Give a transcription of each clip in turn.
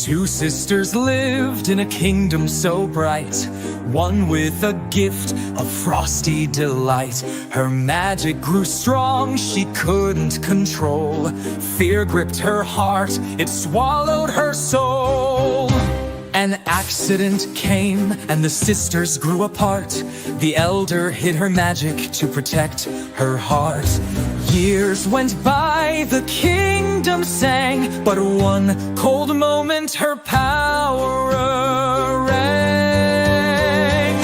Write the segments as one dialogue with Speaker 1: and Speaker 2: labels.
Speaker 1: Two sisters lived in a kingdom so bright, one with a gift of frosty delight. Her magic grew strong, she couldn't control. Fear gripped her heart, it swallowed her soul. An accident came and the sisters grew apart. The elder hid her magic to protect her heart. Years went by, the kingdom sang, but one cold moment her power rang.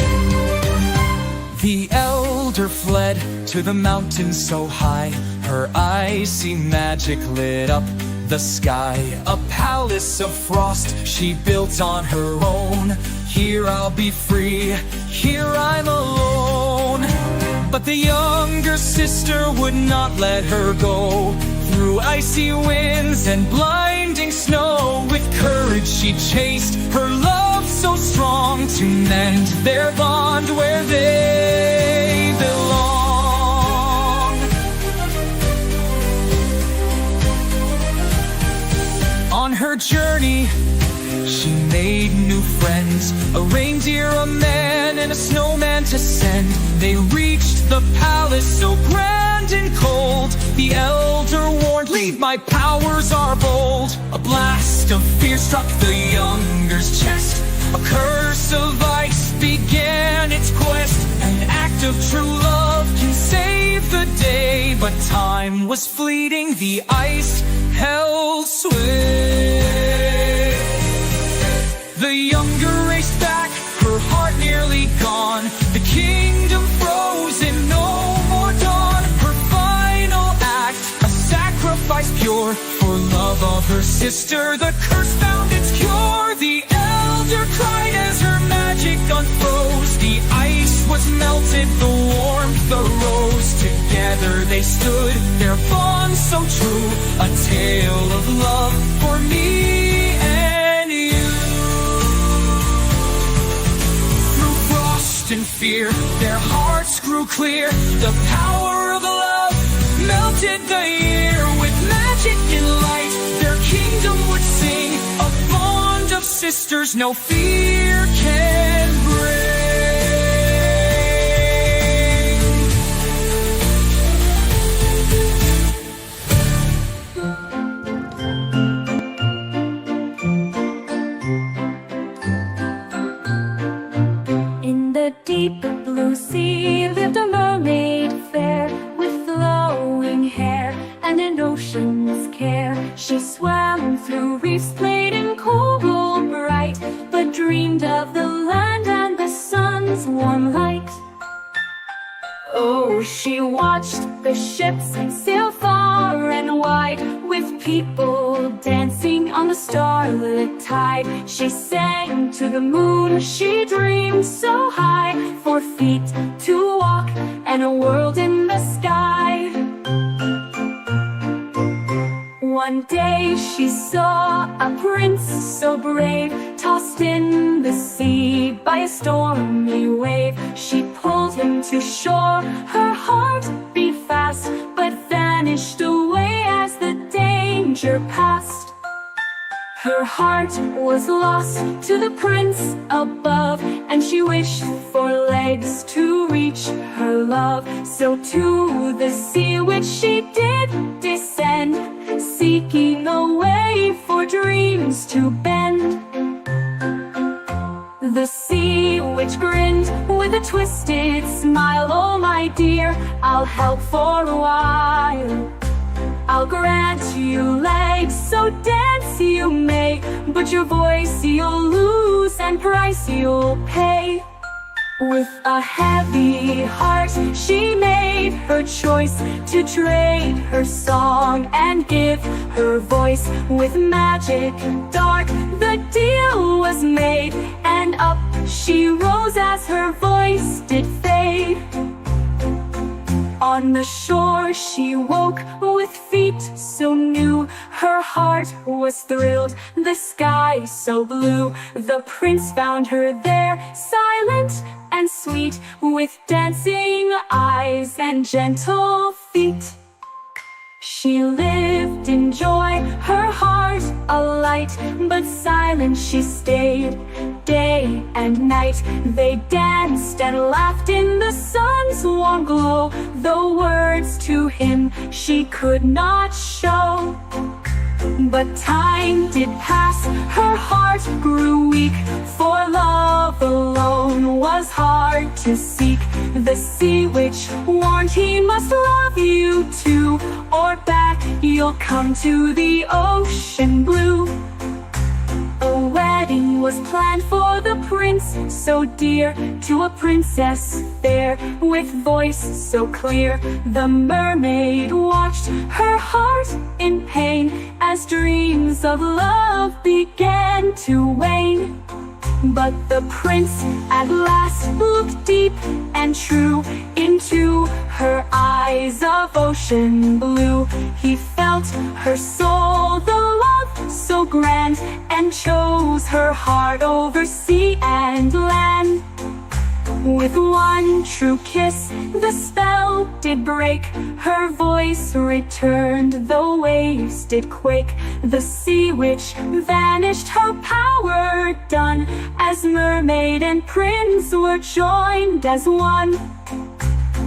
Speaker 1: The elder fled to the mountains so high, her icy magic lit up the sky. A palace of frost she built on her own. Here I'll be free, here I'm alone. But the younger sister would not let her go. Through icy winds and blinding snow, with courage she chased her love so strong, to mend their bond where they belong. On her journey, she made new friends, a reindeer, a man, and a snowman to send. They reached the palace so grand and cold. The elder warned, "Leave, my powers are bold." A blast of fear struck the younger's chest. A curse of ice began its quest. An act of true love can save the day, but time was fleeting, the ice held sway. The younger raced back, her heart nearly gone. The kingdom frozen, no more dawn. Her final act, a sacrifice pure, for love of her sister, the curse found its cure. The elder cried as her magic unfroze. The ice was melted, the warmth arose. Together they stood, their bond so true, a tale of love for me and you. Through frost and fear, their hearts grew clear. The power of love melted the year. With magic and light, their kingdom would sing, a bond of sisters no fear can break.
Speaker 2: In the deep blue sea lived a mermaid fair, with flowing hair and an ocean's care. She swam through reefs played in coral bright, but dreamed of the land and the sun's warm light. Oh, she watched the ships sail far and wide, with people dancing on the starlit tide. She sang to the moon, she dreamed so high, for feet to walk and a world in the sky. One day she saw a prince so brave, tossed in the sea by a stormy wave. She pulled him to shore, her heart beat fast, but vanished away as the danger passed. Her heart was lost to the prince above, and she wished for legs to reach her love. So to the sea which she did descend, seeking a way for dreams to bend. The sea which grinned with a twisted smile, "Oh my dear, I'll help for a while. I'll grant you legs, so dance you may, but your voice you'll lose and price you'll pay." With a heavy heart she made her choice, to trade her song and give her voice. With magic dark the deal was made, and up she rose as her voice did fade. On the shore she woke with feet so new, her heart was thrilled, the sky so blue. The prince found her there, silent and sweet, with dancing eyes and gentle feet. She lived in joy, her heart alight, but silent she stayed. Day and night they danced and laughed in the sun's warm glow, though words to him she could not show. But time did pass, her heart grew weak, for love alone was hard to seek. The sea witch warned he must love you too, or back you'll come to the ocean blue. A wedding was planned for the prince, so dear to a princess fair, with voice so clear. The mermaid watched, her heart in pain, as dreams of love began to wane. But the prince at last looked deep and true into her eyes of ocean blue. He felt her soul, the love so grand, and chose her heart over sea and land. With one true kiss the spell did break, her voice returned, the waves did quake. The sea witch vanished, her power done, as mermaid and prince were joined as one.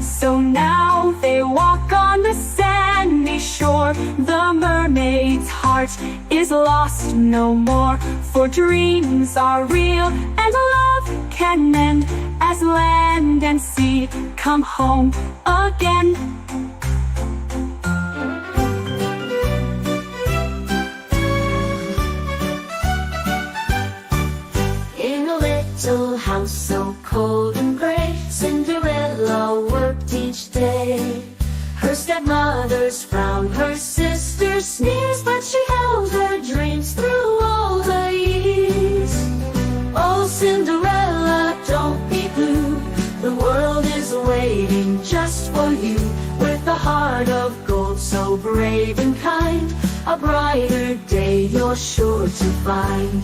Speaker 2: So now they walk on the sandy shore, the mermaid's heart is lost no more. For dreams are real and love can mend, as land and sea come home again. In a little house so cold and gray, Cinderella worked each day. Her stepmother's frown, her sister's sneers, but she held her dreams through all the years. Oh, Cinderella, don't be blue, the world is waiting just for you. With a heart of gold, so brave and kind, a brighter day you're sure to find.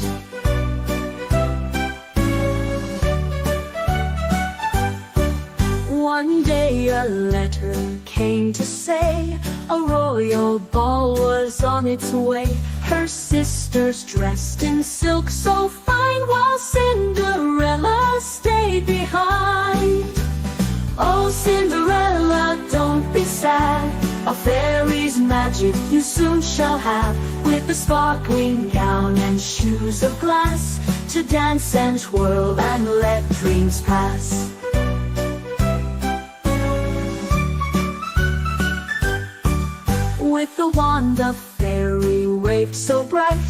Speaker 2: One day a letter came to say a royal ball was on its way. Her sisters dressed in silk so fine, while Cinderella stayed behind. Oh, Cinderella, don't be sad, a fairy's magic you soon shall have, with a sparkling gown and shoes of glass, to dance and twirl and let dreams pass. With the wand a fairy waved so bright,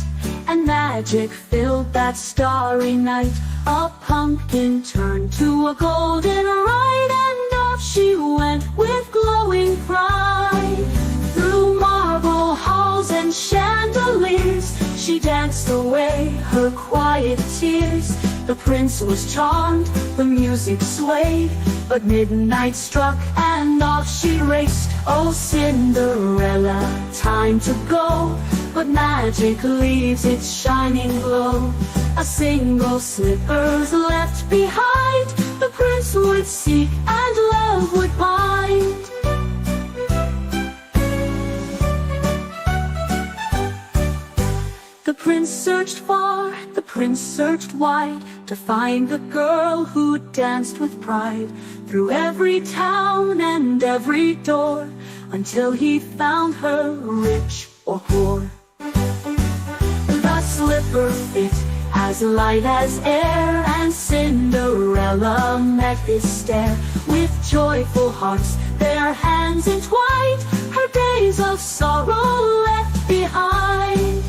Speaker 2: and magic filled that starry night. A pumpkin turned to a golden ride, and off she went with glowing pride. Through marble halls and chandeliers she danced away her quiet tears. The prince was charmed, the music swayed, but midnight struck and off she raced. Oh, Cinderella, time to go, but magic leaves its shining glow. A single slipper's left behind, the prince would seek and love would bind. The prince searched far, the prince searched wide, to find the girl who danced with pride. Through every town and every door, until he found her, rich or poor. The slipper fit as light as air, and Cinderella met his stare. With joyful hearts, their hands entwined, her days of sorrow left behind.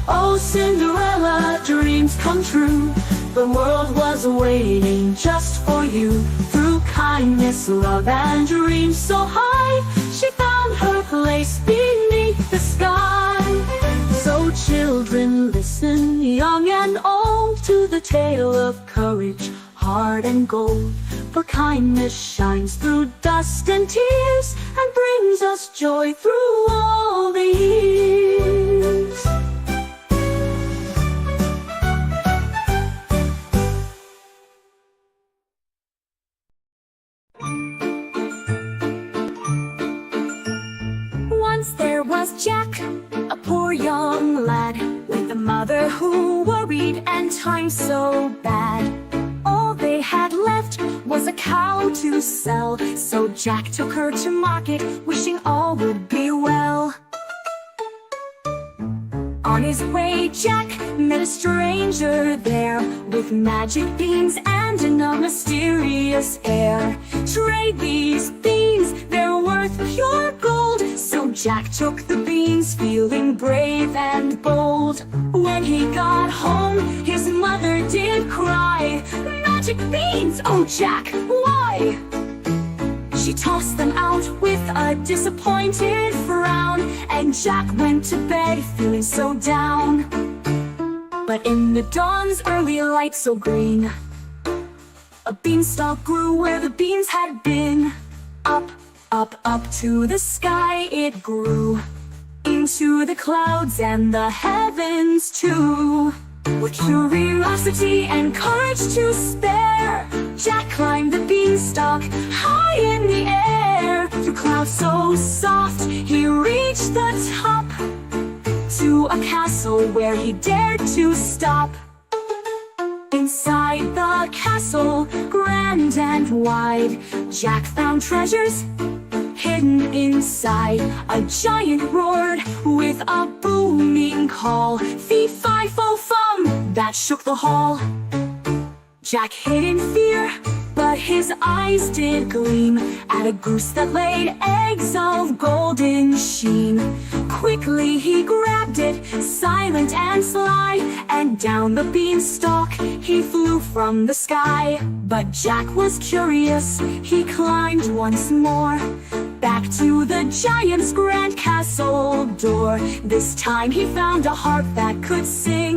Speaker 2: Oh, Cinderella, dreams come true, the world was waiting just for you. Through kindness, love, and dreams so high, she found her place beneath the sky. So children, listen, young and old, to the tale of courage, heart, and gold. For kindness shines through dust and tears, and brings us joy through all the years. Once there was Jack, a poor young who worried and times so bad. All they had left was a cow to sell, so Jack took her to market, wishing all would be well. On his way, Jack met a stranger there, with magic beans and a mysterious air. Trade these beans, they're worth pure gold. So Jack took the beans, feeling brave and bold. When he got home, his mother did cry, "Magic beans, oh Jack, why?" She tossed them out with a disappointed frown, and Jack went to bed feeling so down. But in the dawn's early light so green, a beanstalk grew where the beans had been. Up, up, up to the sky it grew, into the clouds and the heavens too. With curiosity and courage to spare, Jack climbed the beanstalk high in the air. Through clouds so soft, he reached the top, to a castle where he dared to stop. Inside the castle, grand and wide, Jack found treasures hidden inside. A giant roared with a booming call, "Fee-fi-fo-fum!" that shook the hall. Jack hid in fear, but his eyes did gleam at a goose that laid eggs of golden sheen. Quickly he grabbed it, silent and sly, and down the beanstalk he flew from the sky. But Jack was curious, he climbed once more, back to the giant's grand castle door. This time he found a harp that could sing,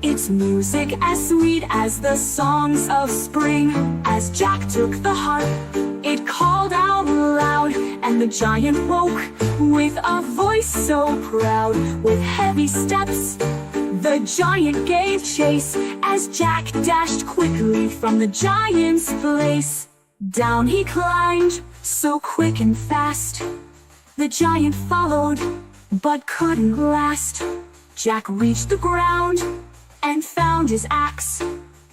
Speaker 2: its music as sweet as the songs of spring. As Jack took the harp, it called out loud, and the giant woke with a voice so proud. With heavy steps, the giant gave chase, as Jack dashed quickly from the giant's place. Down he climbed, so quick and fast, the giant followed, but couldn't last. Jack reached the ground and found his axe,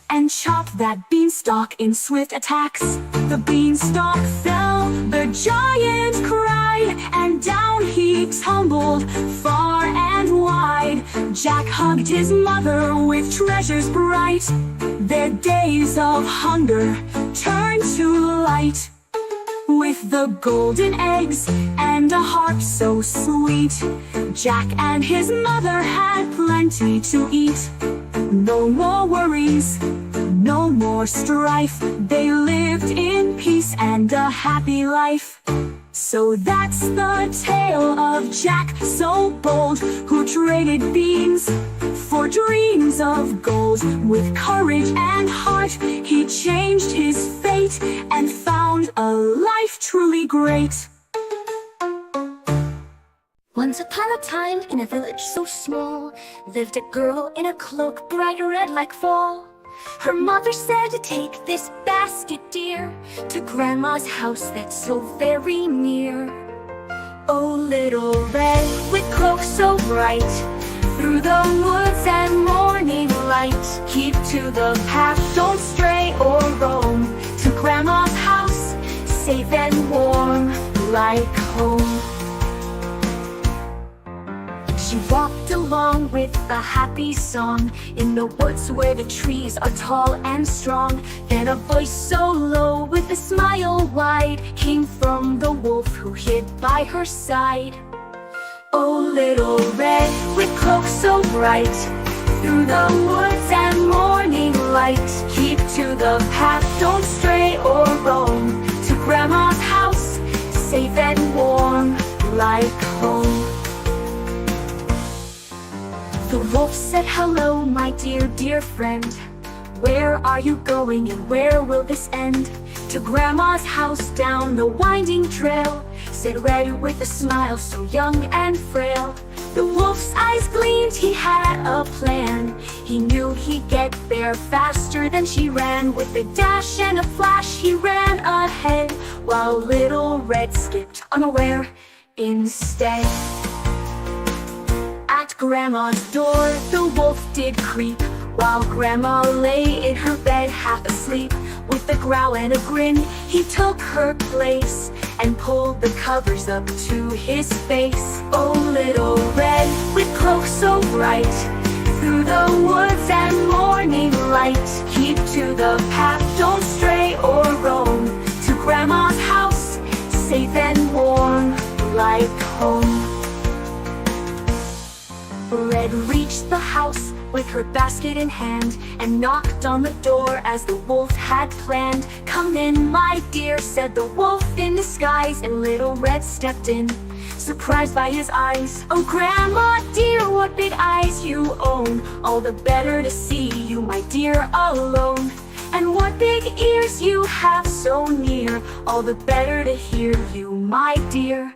Speaker 2: and chopped that beanstalk in swift attacks. The beanstalk fell, the giant cried, and down he tumbled far and wide. Jack hugged his mother with treasures bright, their days of hunger turned to light. With the golden eggs and a harp so sweet, Jack and his mother had plenty to eat. No more worries, no more strife, they lived in peace and a happy life. So that's the tale of Jack so bold, who traded beans for dreams of gold. With courage and heart, he changed his fate and found a life truly great. Once upon a time, in a village so small, lived a girl in a cloak bright red like fall. Her mother said to take this basket, dear, to Grandma's house that's so very near. Oh, little red with cloak so bright, through the woods and morning light, keep to the path, don't stray or roam, to Grandma's house, safe and warm, like home. She walked along with a happy song, in the woods where the trees are tall and strong. Then a voice so low with a smile wide came from the wolf who hid by her side. Oh, little red with cloak so bright, through the woods and morning light, keep to the path, don't stray or roam, to Grandma's house, safe and warm, like home. The wolf said, "Hello, my dear, dear friend. Where are you going and where will this end?" "To Grandma's house down the winding trail," said Red with a smile so young and frail. The wolf's eyes gleamed, he had a plan. He knew he'd get there faster than she ran. With a dash and a flash he ran ahead, while little Red skipped unaware instead. At Grandma's door the wolf did creep, while Grandma lay in her bed half asleep. With a growl and a grin, he took her place and pulled the covers up to his face. Oh, little red, with cloak so bright, through the woods and morning light, keep to the path, don't stray or roam, to Grandma's house, safe and warm, like home. Red reached the house with her basket in hand, and knocked on the door as the wolf had planned. "Come in, my dear," said the wolf in disguise, and little Red stepped in, surprised by his eyes. "Oh, Grandma dear, what big eyes you own, all the better to see you, my dear, alone. And what big ears you have so near, all the better to hear you, my dear.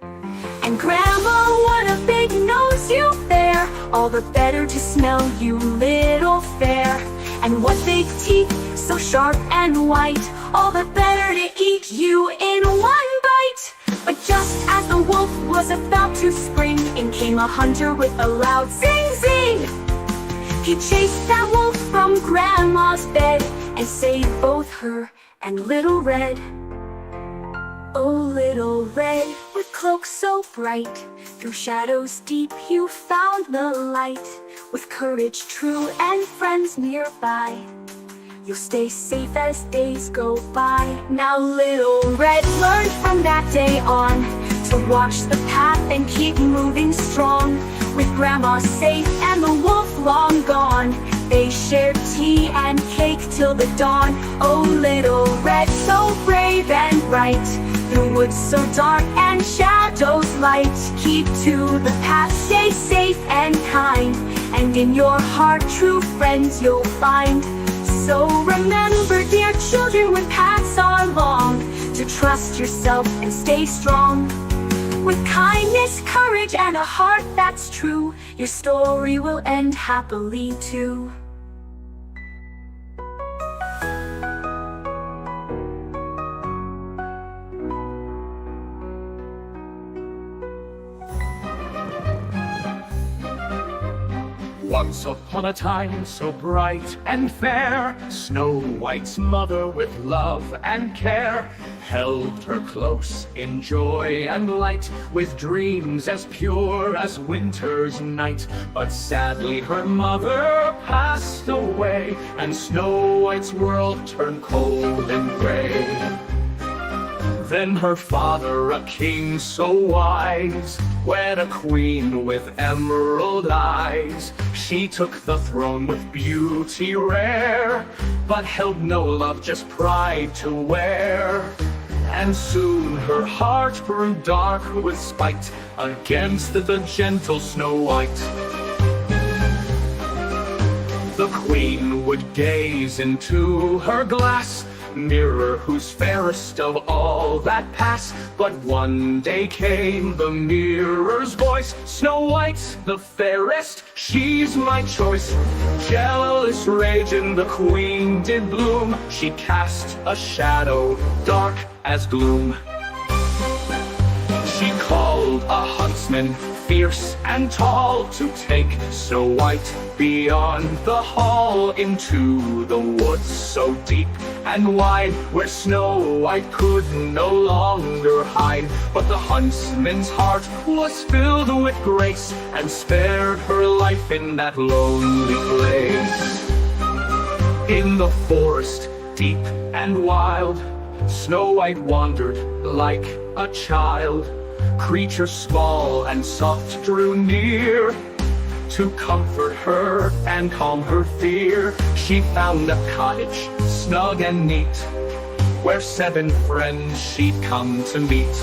Speaker 2: And Grandma, what a big nose you bear, all the better to smell you, little fair. And what big teeth, so sharp and white, all the better to eat you in one bite." But just as the wolf was about to spring, in came a hunter with a loud zing zing. He chased that wolf from Grandma's bed, and saved both her and little Red. Oh, little Red, with cloak so bright, through shadows deep you found the light. With courage true and friends nearby, you'll stay safe as days go by. Now little Red learned from that day on to watch the path and keep moving strong. With Grandma safe and the wolf long gone, they shared tea and cake till the dawn. Oh, little Red, so brave and bright, through woods so dark and shadows light, keep to the path, stay safe and kind, and in your heart true friends you'll find. So remember, dear children, when paths are long, to trust yourself and stay strong. With kindness, courage, and a heart that's true, your story will end happily too.
Speaker 1: Once upon a time so bright and fair, Snow White's mother with love and care held her close in joy and light, with dreams as pure as winter's night. But sadly her mother passed away, and Snow White's world turned cold and gray. Then her father, a king so wise, wed a queen with emerald eyes. She took the throne with beauty rare, but held no love, just pride to wear. And soon her heart grew dark with spite against the gentle Snow White. The queen would gaze into her glass mirror, who's fairest of all that pass. But one day came the mirror's voice, "Snow White's the fairest, she's my choice." Jealous rage in the queen did bloom, she cast a shadow dark as gloom. She called a huntsman fierce and tall to take Snow White beyond the hall, into the woods so deep and wide, where Snow White could no longer hide. But the huntsman's heart was filled with grace, and spared her life in that lonely place. In the forest deep and wild, Snow White wandered like a child. Creatures small and soft drew near to comfort her and calm her fear. She found a cottage snug and neat, where 7 friends she'd come to meet.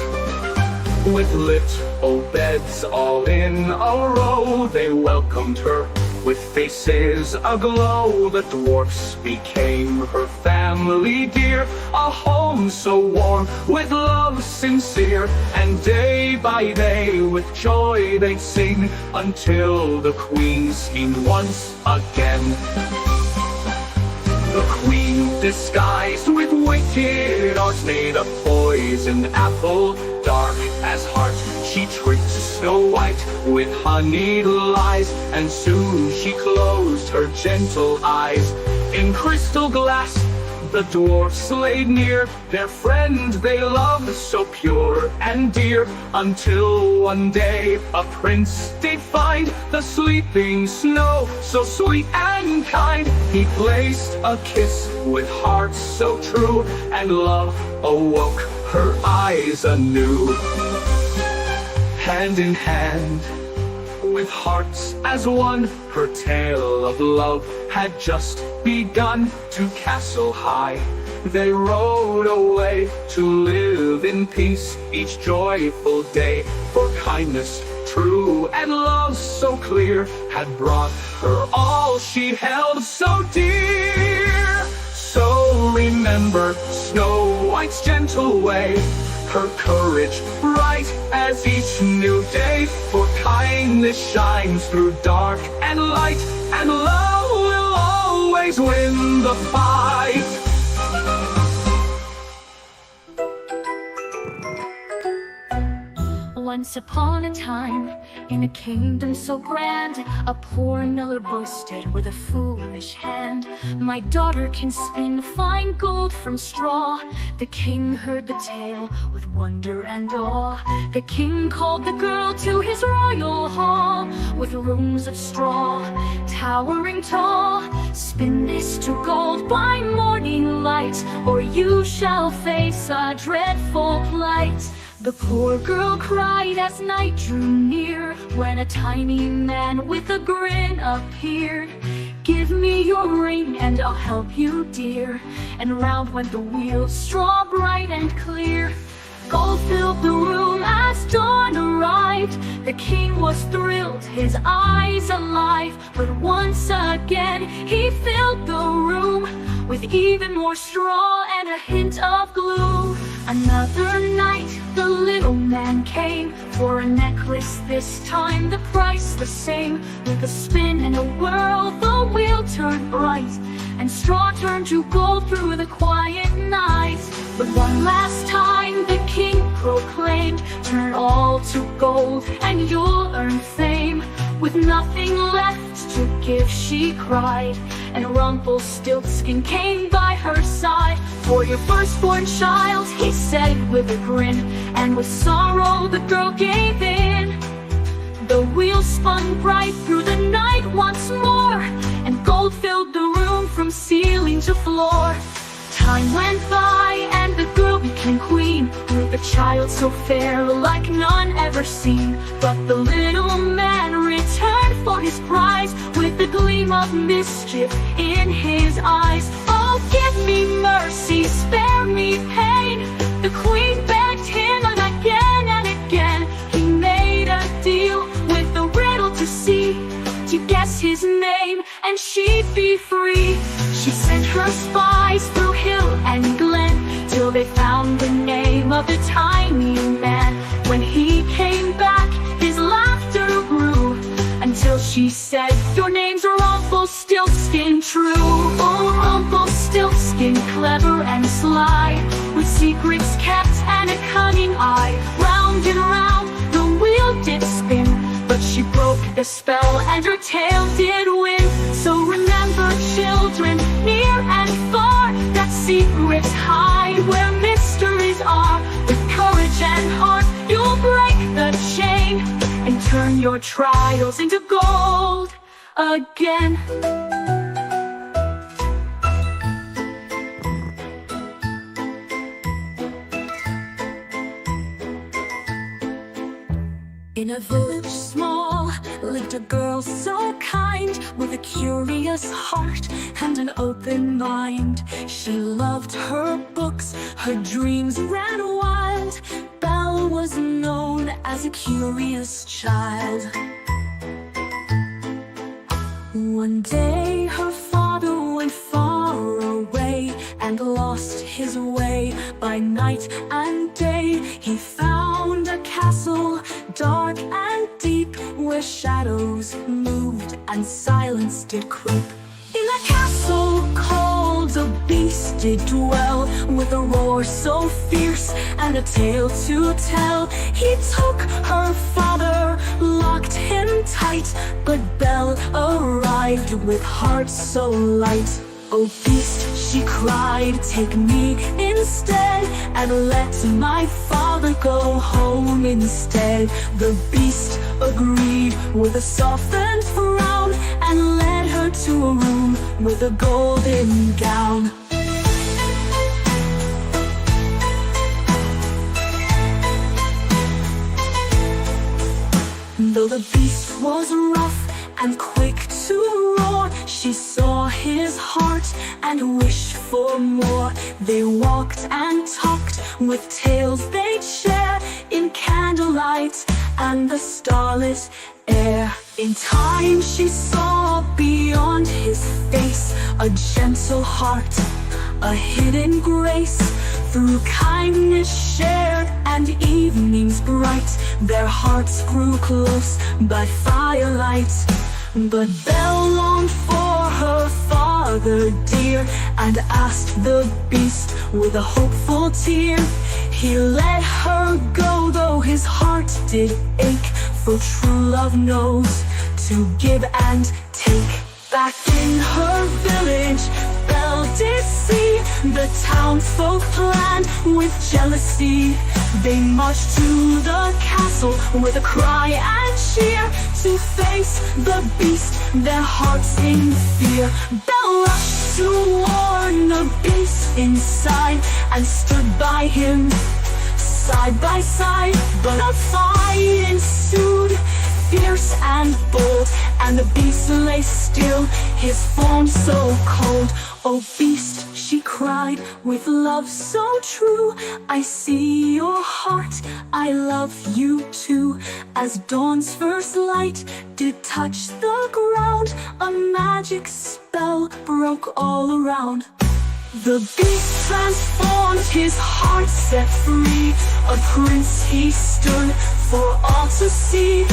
Speaker 1: With little beds all in a row, they welcomed her with faces aglow. The dwarfs became her family dear, a home so warm with love sincere. And day by day with joy they'd sing, until the queen schemed once again. The queen, disguised with wicked arts, made a poisoned apple dark as heart. She tricked Snow White with honeyed lies, and soon she closed her gentle eyes. In crystal glass the dwarfs laid near their friend they loved so pure and dear, until one day a prince did find the sleeping snow so sweet and kind. He placed a kiss with hearts so true, and love awoke her eyes anew. Hand in hand, with hearts as one, her tale of love had just begun. To Castle High they rode away, to live in peace each joyful day. For kindness true and love so clear had brought her all she held so dear. So remember Snow White's gentle way, her courage bright as each new day. For kindness shines through dark and light, and love will always win the fight.
Speaker 2: Once upon a time, in a kingdom so grand, a poor miller boasted with a foolish hand, "My daughter can spin fine gold from straw." The king heard the tale with wonder and awe. The king called the girl to his royal hall, with rooms of straw, towering tall. "Spin this to gold by morning light, or you shall face a dreadful plight." The poor girl cried as night drew near, when a tiny man with a grin appeared. "Give me your ring and I'll help you, dear." And round went the wheel, straw bright and clear. Gold filled the room as dawn arrived. The king was thrilled, his eyes alive. But once again he filled the room with even more straw and a hint of glue. Another night the little man came for a necklace, this time the price the same. With a spin and a whirl the wheel turned bright, and straw turned to gold through the quiet night. But one last time the king proclaimed, "Turn all to gold and you'll earn fame." With nothing left to give she cried, and Rumpelstiltskin came by her side. "For your firstborn child," he said with a grin, and with sorrow the girl gave in. The wheel spun bright through the night once more, and gold filled the room from ceiling to floor. Time went by and the girl became queen, with a child so fair like none ever seen. But the little man returned for his prize, with a gleam of mischief in his eyes. "Oh, give me mercy, spare me pain," the queen begged him again and again. He made a deal with the riddle to see, to guess his name and she'd be free. She sent her spies through hill and glen, till they found the name of the tiny man. When he came back his laughter grew, until she said, "Your name's Rumpelstiltskin true." Oh, Rumpelstiltskin, clever and sly, with secrets kept and a cunning eye. Round and round the wheel did spin, but she broke the spell and her tale did win. So remember, children, near and far, that secrets hide where mysteries are. With courage and heart you'll break the chain, and turn your trials into gold again. In a village small lived a girl so kind, with a curious heart and an open mind. She loved her books, her dreams ran wild. Belle was known as a curious child. One day her father went far away, and lost his way by night and day. He found a castle dark and deep, where shadows moved and silence did creep. In a castle cold a beast did dwell, with a roar so fierce and a tale to tell. He took her father locked him tight, but Belle arrived with heart so light. "Oh beast," she cried, "take me instead, and let my father go home instead." The beast agreed with a softened frown, and led her to a room with a golden gown. Though the beast was rough and quick to roar, she saw his heart and wished for more. They walked and talked, with tales they'd share, in candlelight and the starlit air. In time she saw beyond his face a gentle heart, a hidden grace. Through kindness shared and evenings bright, their hearts grew close by firelight. But Belle longed for her father dear, and asked the beast with a hopeful tear. He let her go, though his heart did ache, for true love knows to give and take. Back in her village, Belle did see the townsfolk planned with jealousy. They marched to the castle with a cry and cheer, to face the beast, their hearts in fear. Belle rushed to warn the beast inside, and stood by him side by side. But a fight ensued, fierce and bold, and the beast lay still, his form so cold. "Oh beast," she cried, "with love so true, I see your heart, I love you too." As dawn's first light did touch the ground, a magic spell broke all around. The beast transformed, his heart set free, a prince he stood for all to see.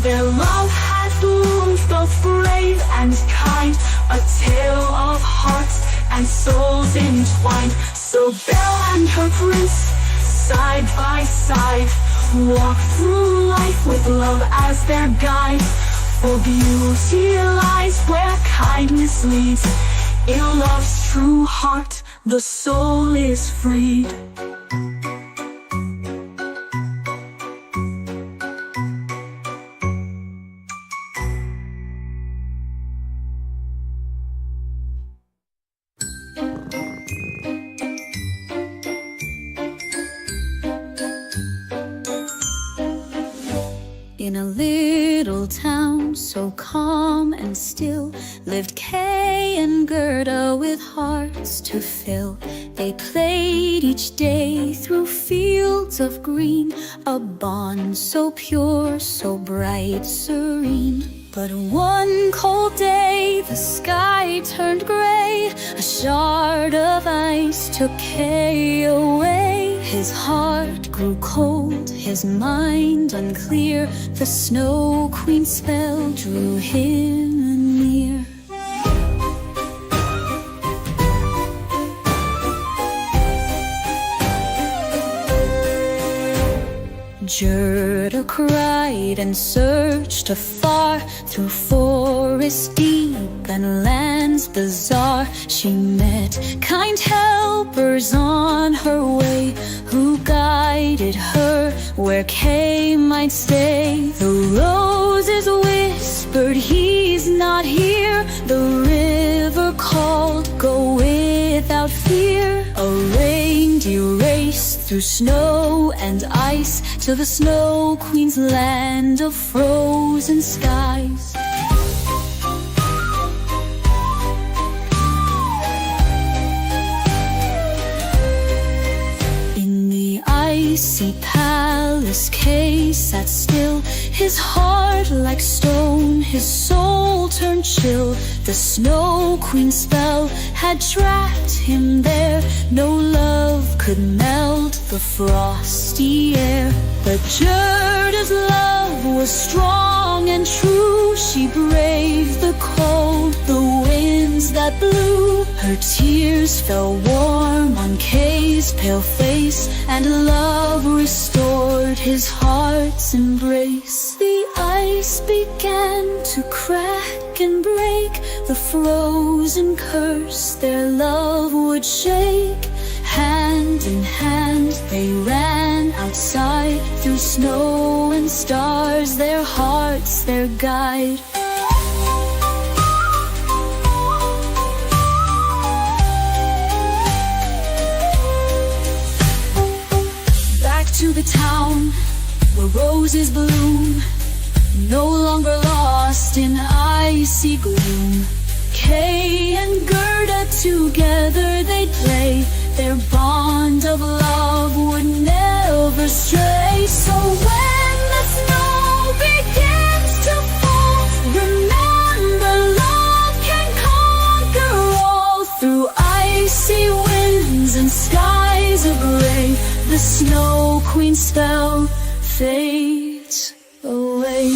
Speaker 2: Their love had bloomed, both brave and kind, a tale of hearts and souls entwined. So Belle and her prince, side by side, walked through life with love as their guide. For beauty lies where kindness leads, in love's true heart the soul is freed.
Speaker 3: In a little town so calm and still, lived Kay and Gerda with hearts to fill. They played each day through fields of green, a bond so pure, so bright, serene. But one cold day the sky turned gray, a shard of ice took Kay away. His heart grew cold, his mind unclear, the Snow Queen's spell drew him near. Gerda cried and searched afar, through forests deep and lands bizarre. She met kind helpers on her way, who guided her where Kay might stay. The roses whispered, "He's not here." The river called, "Go without fear." A reindeer raced through snow and ice to the Snow Queen's land of frozen skies. In the icy palace, Kay sat still, his heart like stone, his soul turned chill. The Snow Queen's spell had trapped him there, no love could melt the frosty air. But Gerda's love was strong and true, she braved the cold, the winds that blew. Her tears fell warm on Kay's pale face, and love restored his heart's embrace. The ice began to crack and break, the frozen curse their love would shake. Hand in hand they ran outside, through snow and stars, their hearts their guide. To the town where roses bloom, no longer lost in icy gloom. Kay and Gerda together they'd play, their bond of love would never stray. So when the snow begins to fall, remember love can conquer all. Through icy winds and skies of gray, the Snow Queen's spell fades away.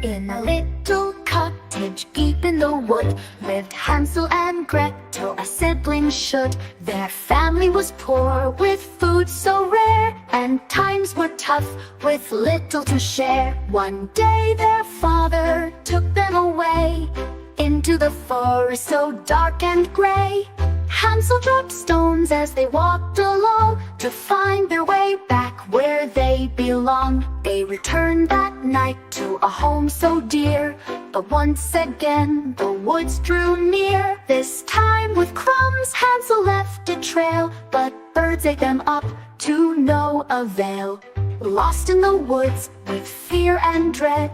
Speaker 2: In a little cottage deep in the wood lived Hansel and Gretel, as siblings should. Their family was poor, with food so rare, and times were tough, with little to share. One day their father took them away into the forest so dark and gray. Hansel dropped stones as they walked along, to find their way back where they belong. They returned that night to a home so dear, but once again the woods drew near. This time with crumbs Hansel left a trail, but birds ate them up to no avail. Lost in the woods with fear and dread,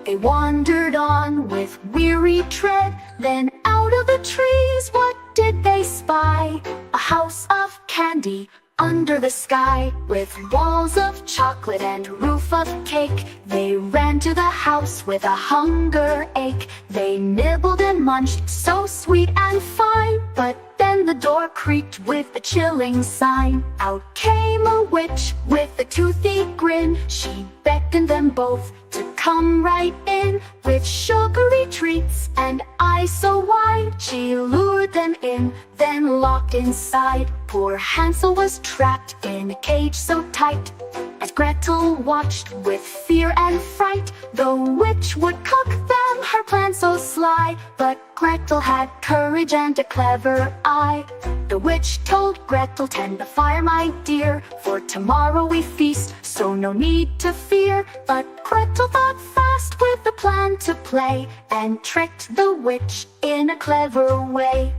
Speaker 2: they wandered on with weary tread. Then out of the trees what did they spy? A house of candy under the sky, with walls of chocolate and roof of cake. They ran to the house with a hunger ache. They nibbled and munched, so sweet and fine, but then the door creaked with a chilling sign. Out came a witch with a toothy grin. She beckoned them both to come right in. With sugary treats and eyes so wide, she lured them in, then locked inside. Poor Hansel was trapped in a cage so tight, as Gretel watched with fear and fright. The witch would cook them her plan so sly, but Gretel had courage and a clever eye. The witch told Gretel, "Tend the fire, my dear, for tomorrow we feast, so no need to fear." But Gretel thought fast with a plan to play, and tricked the witch in a clever way.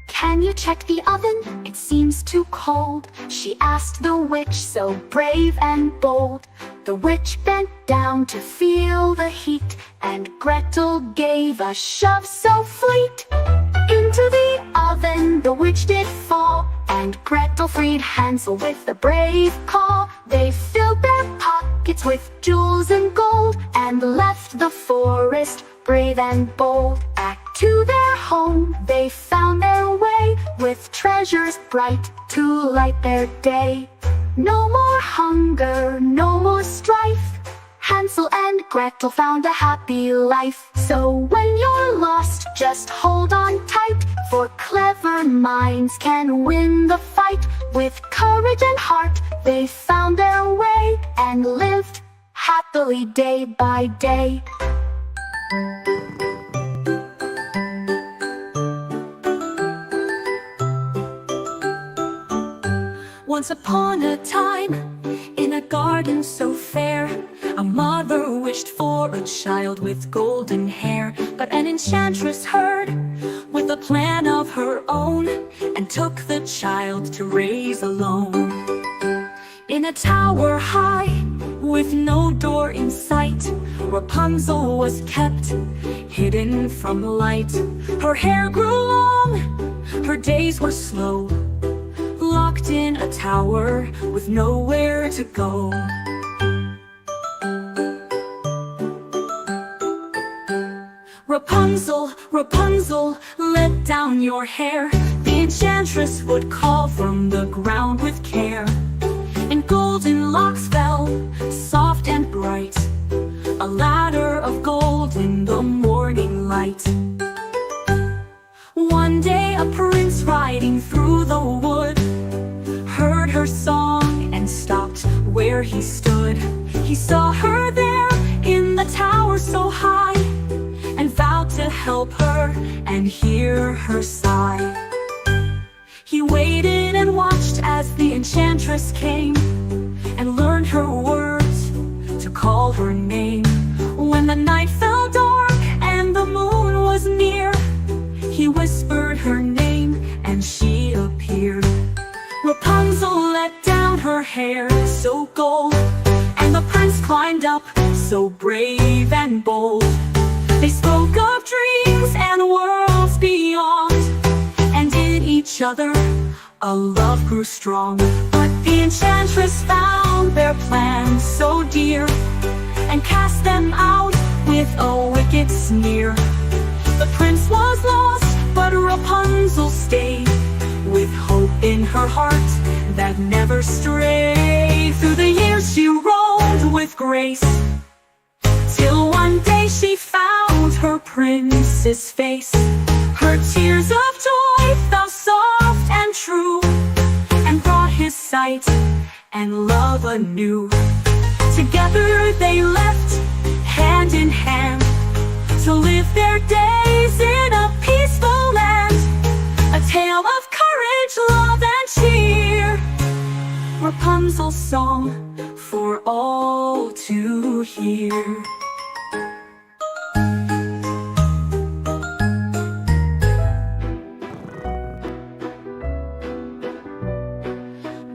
Speaker 2: "Can you check the oven? It seems too cold," she asked the witch, so brave and bold. The witch bent down to feel the heat, and Gretel gave a shove so fleet. Into the oven the witch did fall, and Gretel freed Hansel with a brave call. They filled their pockets with jewels and gold, and left the forest brave and bold. Back to their home they found their way, with treasures bright to light their day. No more hunger, no more strife, Hansel and Gretel found a happy life. So when you're lost, just hold on tight, for clever minds can win the fight. With courage and heart they found their way, and lived happily day by day.
Speaker 1: Once upon a time, in a garden so fair, a mother wished for a child with golden hair. But an enchantress heard, with a plan of her own, and took the child to raise alone. In a tower high, with no door in sight, Rapunzel was kept hidden from light. Her hair grew long, her days were slow, locked in a tower with nowhere to go. Rapunzel, Rapunzel, let down your hair. The
Speaker 2: enchantress would call from the ground with care, and golden locks fell, soft and bright, a ladder of gold in the morning light. One day a prince riding through the wood heard her song and stopped where he stood. He saw her there in the tower so high, and vowed to help her and hear her sigh. He waited and watched as the enchantress came, and learned her words to call her name. When the night fell dark and the moon was near, he whispered her name and she appeared. Rapunzel let down her hair so gold, and the prince climbed up so brave and bold. They spoke of dreams and worlds beyond, and in each other a love grew strong. But the enchantress found their plans so dear, and cast them out with a wicked sneer. The prince was lost, but Rapunzel stayed, with hope in her heart that never strayed. Through the years she rolled with grace, till one day she found her prince's face. Her tears of joy fell soft and true, and brought his sight and love anew. Together they left, hand in hand, to live their days in a peaceful land. A tale of courage, love, and cheer, Rapunzel's song for all to hear.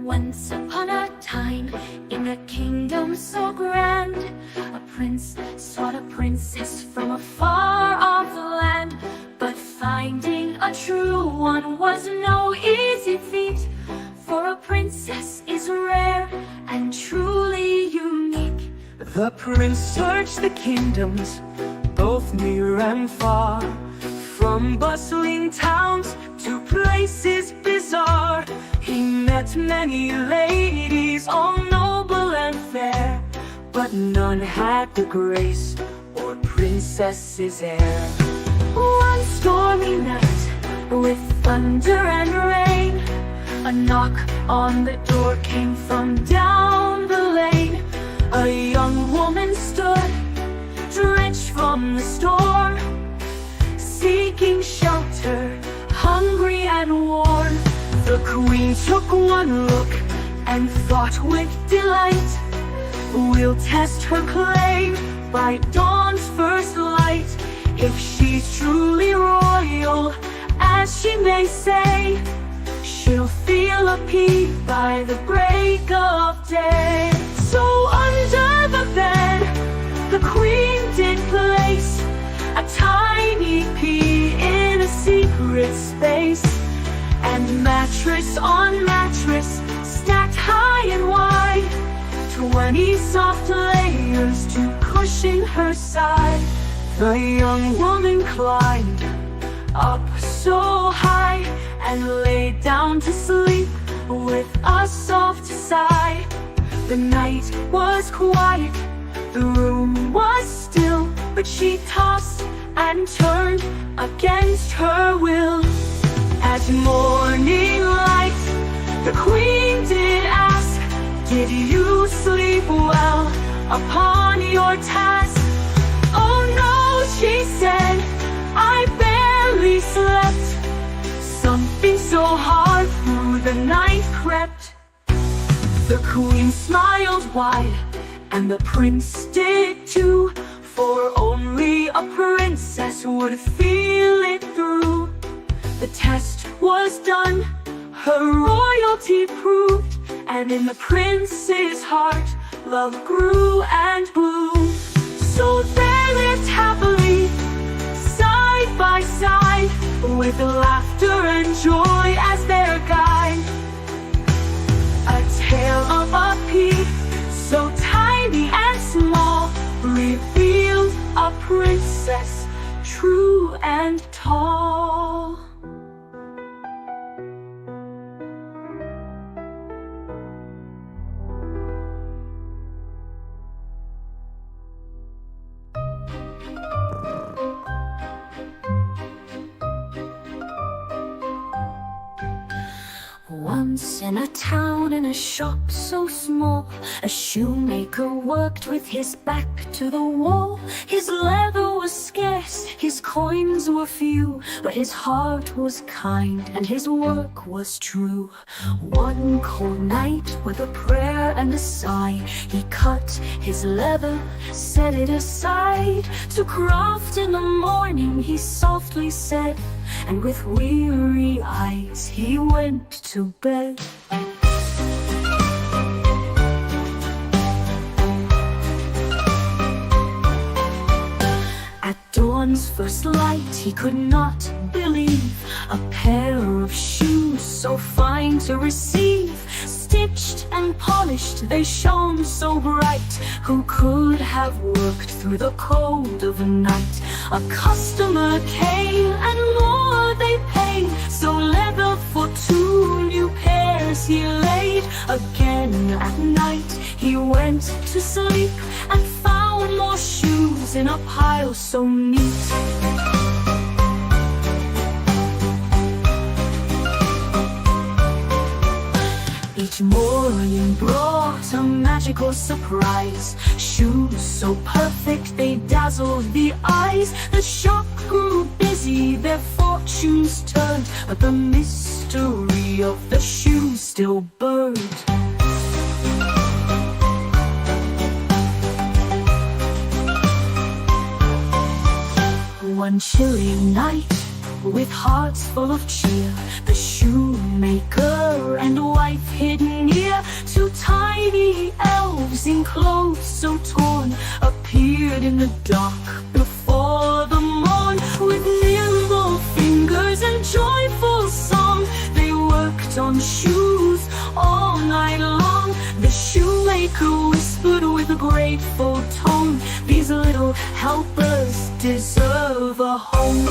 Speaker 2: Once upon a time, in a kingdom so grand, a prince sought a princess from afar off the land. But finding a true one was no easy feat, for a princess is rare and truly unique. The prince searched the kingdoms, both near and far, from bustling towns to places bizarre. He met many ladies, all noble and fair, but none had the grace or princess's air. One stormy night, with thunder and rain, a knock on the door came from down the lane. A young woman stood, drenched from the storm, seeking shelter, hungry and worn. The queen took one look and thought with delight, we'll test her claim by dawn's first light. If she's truly royal, as she may say, she'll feel a peep by the break of day. So under the bed, the queen did place a tiny pea in a secret space, and mattress on mattress, stacked high and wide, 20 soft layers to cushion her side. The young woman climbed up so high, and lay down to sleep with a soft sigh. The night was quiet, the room was still, but she tossed and turned against her will. At morning light, the queen did ask, did you sleep well upon your task? Oh no, she said, I barely slept. Something so hard through the night crept. The queen smiled wide, and the prince did too, for only a princess would feel it through. The test was done, her royalty proved, and in the prince's heart love grew and bloomed. So they lived happily, side by side, with laughter and joy as their guide. A tale of a pea, so tiny and small, revealed a princess true and tall. Once in a town, in a shop so small, a shoemaker worked with his back to the wall. His leather was scarce, his coins were few, but his heart was kind and his work was true. One cold night, with a prayer and a sigh, he cut his leather, set it aside. To craft in the morning, he softly said, and with weary eyes he went to bed. At dawn's first light he could not believe a pair of shoes so fine to receive. Stitched and polished, they shone so bright. Who could have worked through the cold of night? A customer came and more they paid, so leather for 2 new pairs he laid. Again at night he went to sleep and found more shoes in a pile so neat. Each morning brought a magical surprise. Shoes so perfect they dazzled the eyes. The shop grew busy, their fortunes turned, but the mystery of the shoes still burned. One chilly night, with hearts full of cheer, the shoemaker and wife hid near. 2 tiny elves in clothes so torn appeared in the dark before the morn. With nimble fingers and joyful song, they worked on shoes all night long. The shoemaker whispered with a grateful tone, these little helpers deserve a home.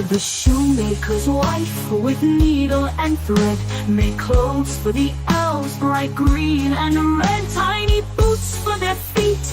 Speaker 2: The shoemaker's wife, with needle and thread, made clothes for the elves, bright green and red. Tiny boots for their feet,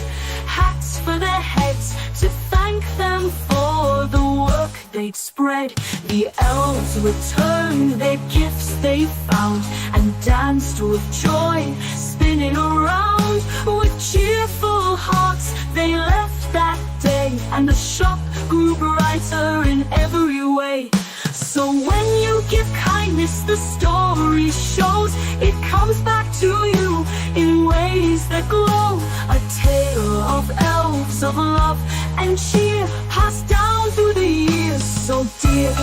Speaker 2: hats for their heads, to thank them for the work they'd spread. The elves returned their gifts they found, and danced with joy, spinning around. With cheerful hearts they left that day, and the shop grew brighter in every way. So when you give kindness, the story shows it comes back to you in ways that glow. A tale of elves, of love and cheer, passed down through the years so dear.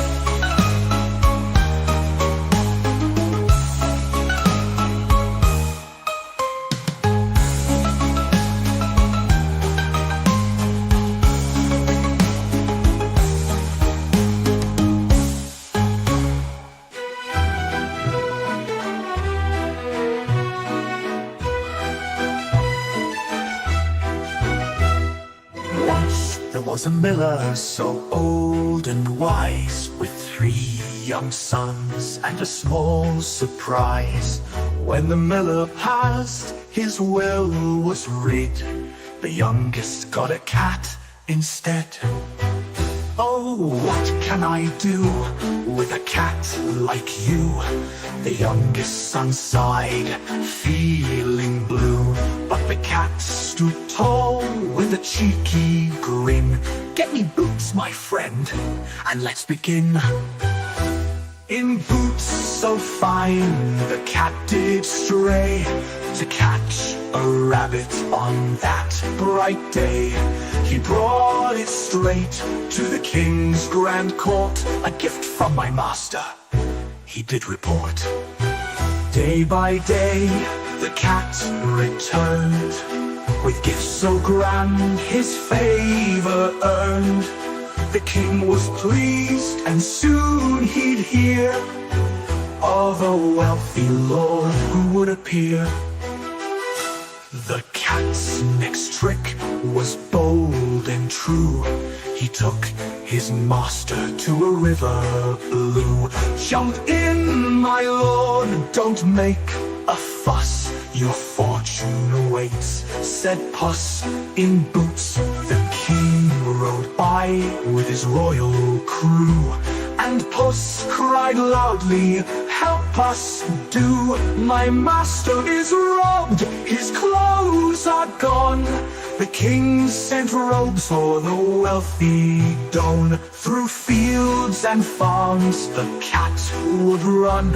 Speaker 4: There was a miller so old and wise, with 3 young sons and a small surprise. When the miller passed, his will was read. The youngest got a cat instead. Oh, what can I do with a cat like you? The youngest son sighed, feeling blue. But the cat stood tall with a cheeky grin. Get me boots, my friend, and let's begin. In boots so fine the cat did stray, to catch a rabbit on that bright day. He brought it straight to the king's grand court, a gift from my master, he did report. Day by day the cat returned, with gifts so grand his favor earned. The king was pleased, and soon he'd hear of a wealthy lord who would appear. The cat's next trick was bold and true. He took his master to a river blue. Jump in, my lord, don't make a fuss, your fortune awaits, said Puss. In Boots the king rode by with his royal crew, and Puss cried loudly, "Help us do! My master is robbed, his clothes are gone." The king sent robes for the wealthy don. Through fields and farms the cat would run,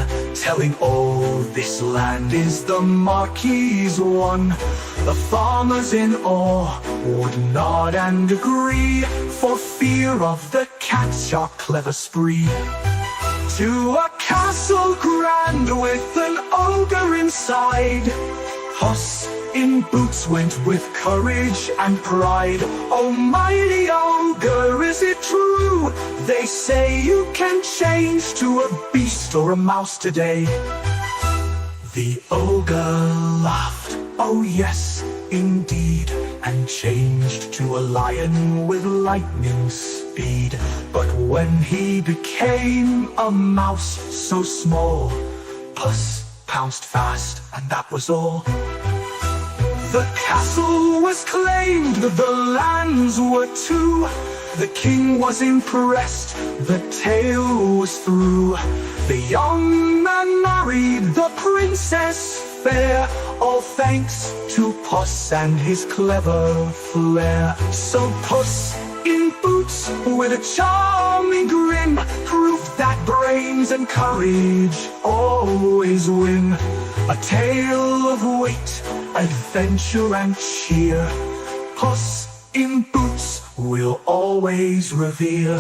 Speaker 4: telling all this land is the Marquis's one. The farmers in awe would nod and agree, for fear of the cat's sharp clever spree. To a castle grand with an ogre inside, Puss in Boots went with courage and pride. "Oh mighty ogre, is it true? They say you can change to a beast or a mouse today." The ogre laughed, "Oh yes, indeed," and changed to a lion with lightning speed. But when he became a mouse so small, Puss pounced fast, and that was all. The castle was claimed, the lands were too. The king was impressed, the tale was through. The young man married the princess fair, all thanks to Puss and his clever flair. So Puss in Boots, with a charming grin, proved that brains and courage always win. A tale of wit, adventure and cheer, Puss in Boots will always revere.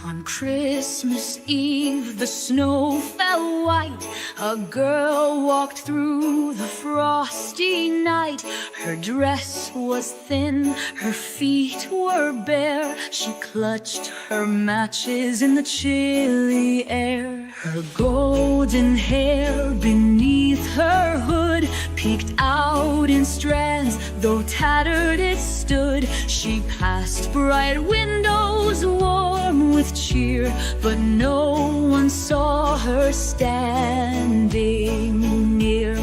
Speaker 3: On Christmas Eve, the snow fell white. A girl walked through the frosty night. Her dress was thin, her feet were bare. She clutched her matches in the chilly air. Her golden hair beneath her hood peeked out in strands, though tattered it stood. She passed bright windows warm with cheer, but no one saw her standing near.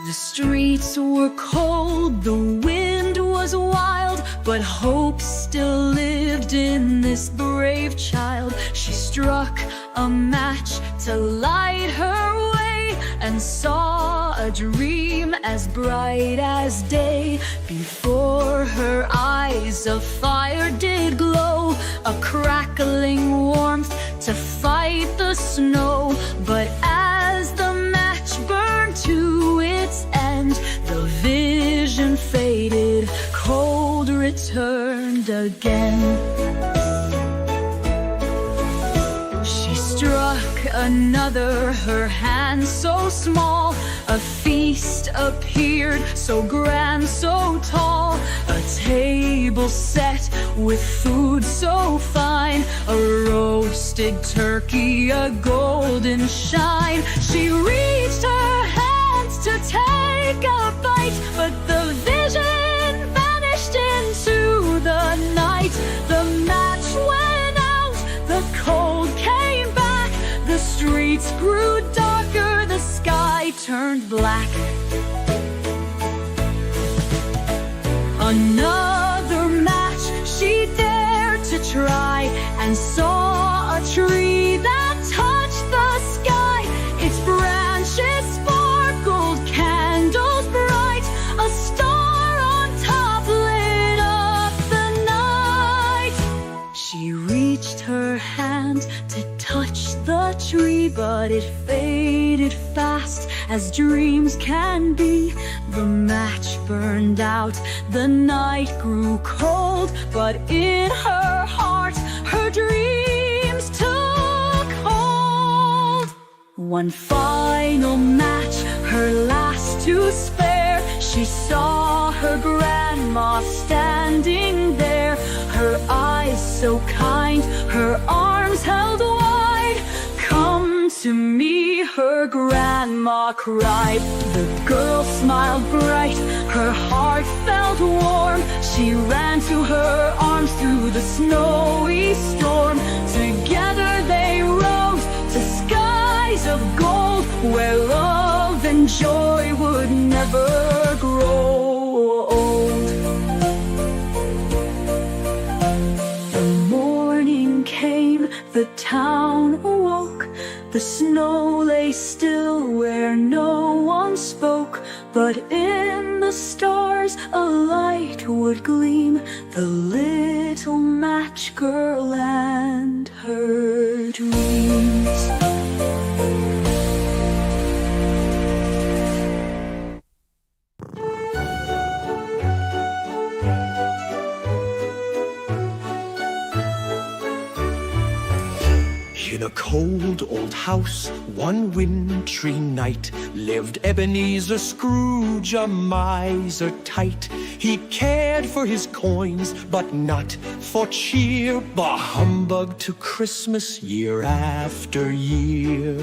Speaker 3: The streets were cold, the wind was wild, but hope still lived in this brave child. She struck a match to light her way, and saw a dream as bright as day. Before her eyes a fire did glow, a crackling warmth to fight the snow. But as the match burned to its end, the vision faded, cold returned again. She struck another, her hand so small. A feast appeared, so grand, so tall. A table set with food so fine, a roasted turkey, a golden shine. She reached her hands to take a bite, but the vision vanished into the night. The match went out, the cold came back, the streets grew darker, the sky turned black. Another match she dared to try, and saw a tree that touched the sky. Its branches sparkled, candles bright, a star on top lit up the night. She reached her hand to touch the tree, but it faded fast, as dreams can be. The match burned out, the night grew cold, but in her heart, her dreams took hold. One final match, her last to spare. She saw her grandma standing there, her eyes so kind, her arms held wide. "Come to me," her grandma cried. The girl smiled bright, her heart felt warm. She ran to her arms through the snowy storm. Together they rose to skies of gold, where love and
Speaker 2: joy would never grow old. The morning came, the town awoke. The snow lay still where no one spoke, but in the stars a light would gleam. The little match girl and her dreams.
Speaker 4: In a cold old house, one wintry night, lived Ebenezer Scrooge, a miser tight. He cared for his coins, but not for cheer, bah humbug to Christmas year after year.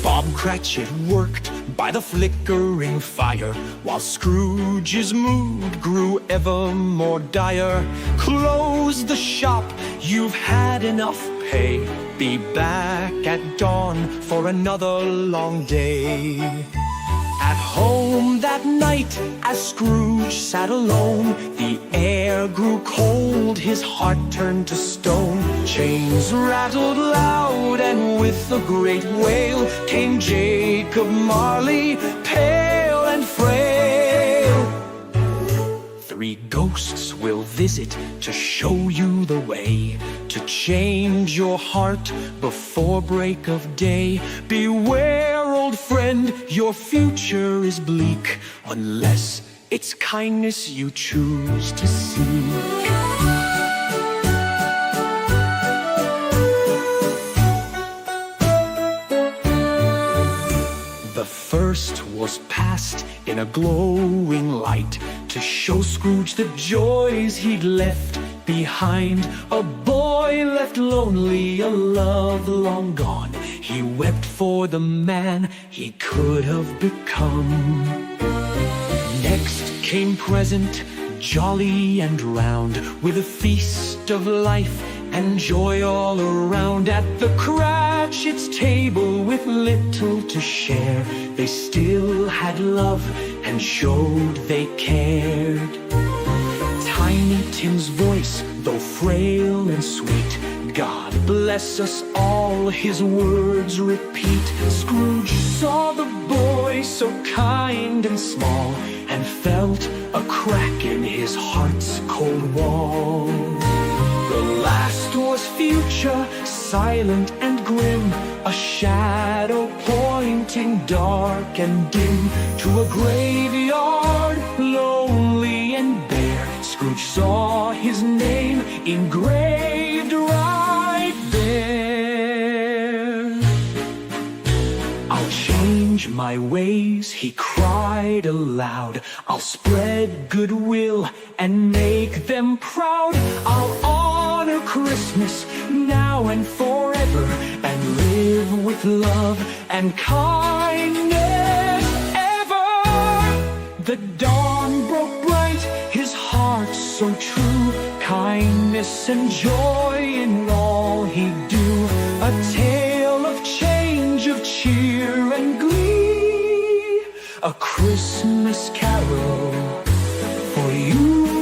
Speaker 4: Bob Cratchit worked by the flickering fire, while Scrooge's mood grew ever more dire. Close the shop, you've had enough pay. Be back at dawn for another long day. At home that night, as Scrooge sat alone, the air grew cold, his heart turned to stone. Chains rattled loud, and with a great wail came Jacob Marley, pale and frail. 3 ghosts will visit to show you the way, to change your heart before break of day. Beware, old friend, your future is bleak, unless it's kindness you choose to seek. The first was passed in a glowing light, to show Scrooge the joys he'd left behind. A boy left lonely, a love long gone. He wept for the man he could have become. Next came present, jolly and round, with a feast of life and joy all around. At the Cratchits' table, with little to share, they still had love and showed they cared. Tiny Tim's voice, though frail and sweet, God bless us all, his words repeat. Scrooge saw the boy so kind and small, and felt a crack in his heart's cold wall. The last was future, silent and grim, a shadow pointing dark and dim to a graveyard, lonely and bare. Scrooge saw his name engraved right there. I'll change my ways, he cried aloud. I'll spread goodwill and make them proud. I'll honor Christmas now and forever, and live with love and kindness ever. The dawn broke bright, his heart so true, kindness and joy in all he'd do. A tale of change, of cheer and glee, a Christmas carol for you.